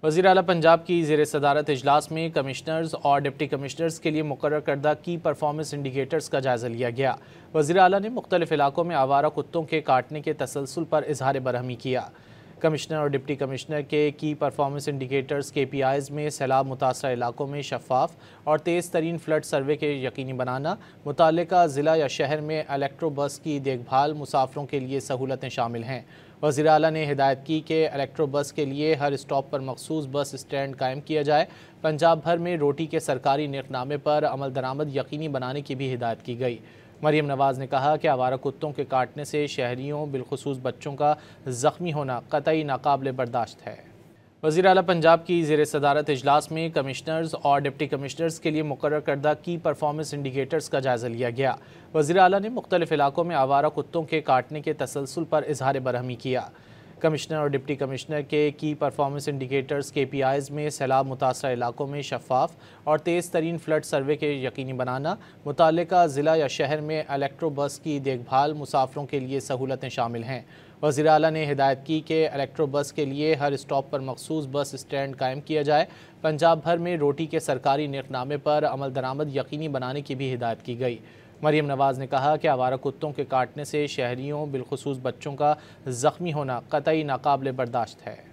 وزیر اعلیٰ پنجاب کی زیر صدارت اجلاس میں کمشنرز اور ڈپٹی کمشنرز کے لیے مقرر کردہ کی پرفارمنس انڈیکیٹرز کا جائزہ لیا گیا۔ وزیر اعلیٰ نے مختلف علاقوں میں آوارہ کتوں کے کاٹنے کے تسلسل پر اظہار برہمی کیا۔ کمشنر اور ڈپٹی کمشنر کے کی پرفارمنس انڈیکیٹرز KPIs میں سیلاب متاثرہ علاقوں میں شفاف اور تیز ترین فلڈ سروے کے یقینی بنانا، متعلقہ ضلع یا شہر میں الیکٹرو بس کی دیکھ بھال، مسافروں کے لیے سہولتیں شامل ہیں۔ وزیر اعلیٰ نے ہدایت کی کہ الیکٹرو بس کے لیے ہر اسٹاپ پر مخصوص بس اسٹینڈ قائم کیا جائے۔ پنجاب بھر میں روٹی کے سرکاری نرخ نامے پر عمل درآمد یقینی بنانے کی بھی ہدایت کی گئی۔ مریم نواز نے کہا کہ آوارہ کتوں کے کاٹنے سے شہریوں بالخصوص بچوں کا زخمی ہونا قطعی ناقابل برداشت ہے۔ وزیر اعلیٰ پنجاب کی زیر صدارت اجلاس میں کمشنرز اور ڈپٹی کمشنرز کے لیے مقرر کردہ کی پرفارمنس انڈیکیٹرز کا جائزہ لیا گیا۔ وزیر اعلیٰ نے مختلف علاقوں میں آوارہ کتوں کے کاٹنے کے تسلسل پر اظہار برہمی کیا۔ کمشنر اور ڈپٹی کمشنر کے کی پرفارمنس انڈیکیٹرز KPIs میں سیلاب متاثرہ علاقوں میں شفاف اور تیز ترین فلڈ سروے کے یقینی بنانا، متعلقہ ضلع یا شہر میں الیکٹرو بس کی دیکھ بھال، مسافروں کے لیے سہولتیں شامل ہیں۔ وزیر اعلیٰ نے ہدایت کی کہ الیکٹرو بس کے لیے ہر اسٹاپ پر مخصوص بس اسٹینڈ قائم کیا جائے۔ پنجاب بھر میں روٹی کے سرکاری نرخ نامے پر عمل درآمد یقینی بنانے کی بھی ہدایت کی گئی۔ مریم نواز نے کہا کہ آوارہ کتوں کے کاٹنے سے شہریوں بالخصوص بچوں کا زخمی ہونا قطعی ناقابل برداشت ہے۔